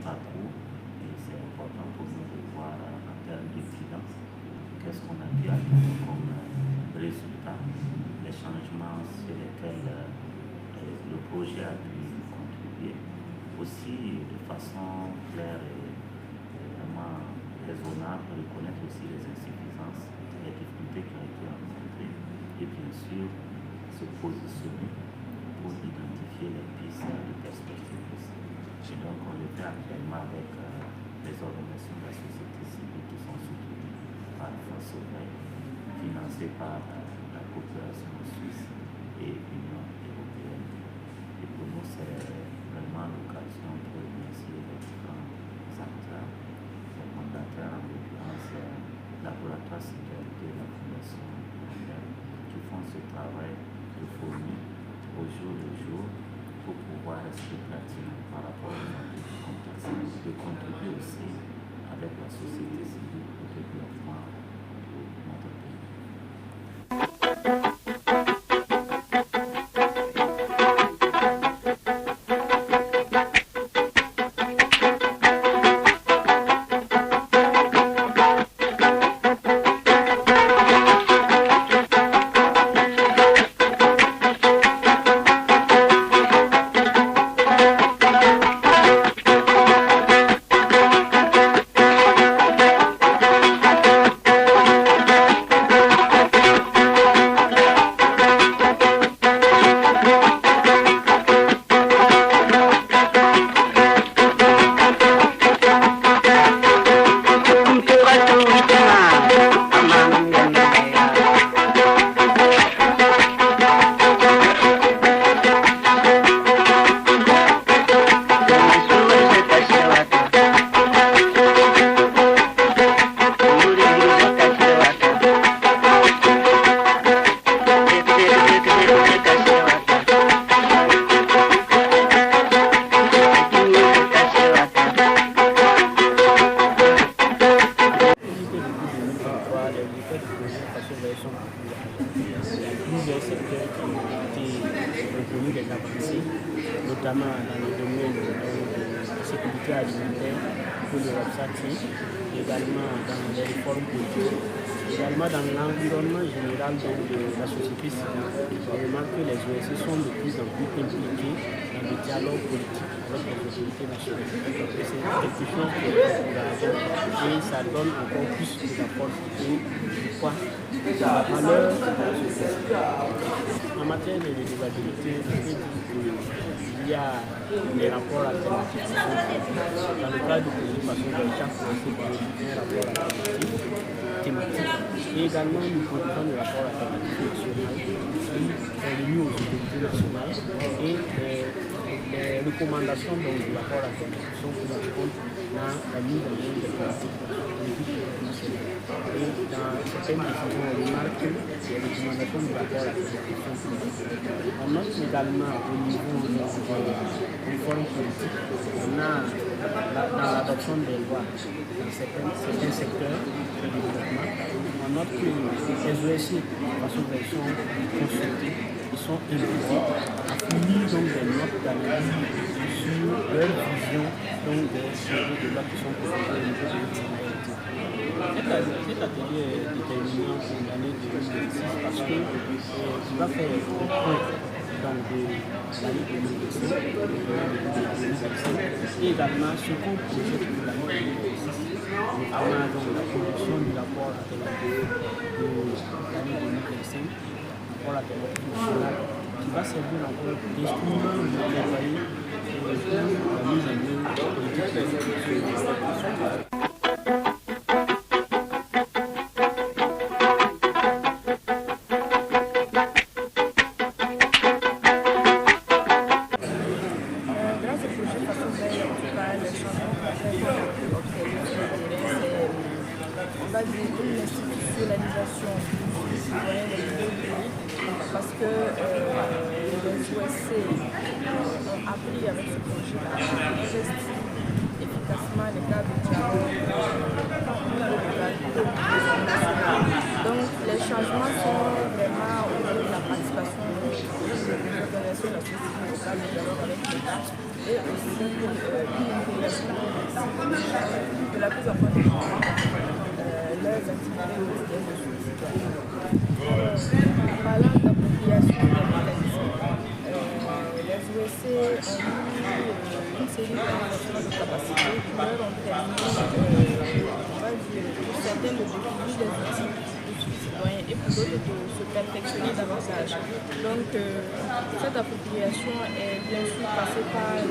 parcours et c'est important pour nous de voir en termes de bilan qu'est-ce qu'on a pu atteindre comme résultat, les changements sur lesquels le projet a pu contribuer, aussi de façon claire et vraiment raisonnable, reconnaître aussi les insuffisances, les difficultés qui ont été rencontrées et bien sûr se positionner pour identifier les pistes de perspective aussi. Et donc on le fait actuellement avec les organisations de la société civile qui sont soutenues par FONSOVEI, financées par la coopération suisse et l'Union européenne. Et pour nous, c'est vraiment l'occasion de remercier les différents acteurs, les mandataires, en l'occurrence Laboratoire Sécurité et la Fondation mondiale, qui font ce travail de fournir au jour le jour pour pouvoir rester pertinent par rapport aux enjeux complexes, de contribuer aussi avec la société civile au développement de notre pays. Plusieurs secteurs qui ont été reconnus des avancées, notamment dans le domaine de la sécurité alimentaire pour le Wapsati, également dans les réformes politiques, également dans l'environnement général de la société civile. On remarque que les OSC sont de plus en plus impliqués dans le dialogue politique avec les autorités nationales. Donc c'est quelque chose qui est encourageant et ça donne encore plus de la force et du poids à valeur de la société. En matière de délivrabilité, je peux dire qu'il y a des rapports alternatifs qui sont faits. Dans le cadre de l'occupation de chaque français par un rapport alternatif thématique. Et également, nous produisons des rapports alternatifs nationaux qui sont remis aux autorités nationales et les recommandations du rapport alternatif sont prises en compte dans la mise en œuvre des politiques nationales. Et dans certaines décisions, on remarque que les recommandations du rapport alternatif sont prises en compte. On note également au niveau des réformes politiques, on a dans l'adoption des lois dans certains secteurs de développement, on note que les OSC, parce qu'ils sont consultés, ils sont impliqués à fournir donc des notes d'analyse sur leur vision donc des sujets de loi qui sont proposés au niveau de l'université. Cet atelier est déterminant pour l'année 2026 parce qu'il va faire le point donc de l'année 2025 et également ce qu'on projette pour l'année 2026, notamment donc la production du rapport alternatif de l'année 2025, rapport alternatif national qui va servir encore d'instrument de travailler pour la mise en œuvre politique. Une institutionnalisation du citoyen des pays parce que les OSC ont appris avec ce projet à investir efficacement les cas de dialogue. Donc les changements sont vraiment au niveau de la participation des organisations de la société locale de dialogue avec l'État et aussi une intégration de la prise en compte des enfants, leurs activités quotidiennes de citoyens. Parlant d'appropriation des mécanismes, les OSC ont eu une série de renforcements de capacité qui leur ont permis pour certains de découvrir des outils de suivi citoyen et pour d'autres de se perfectionner davantage. Donc cette appropriation est bien sûr passée par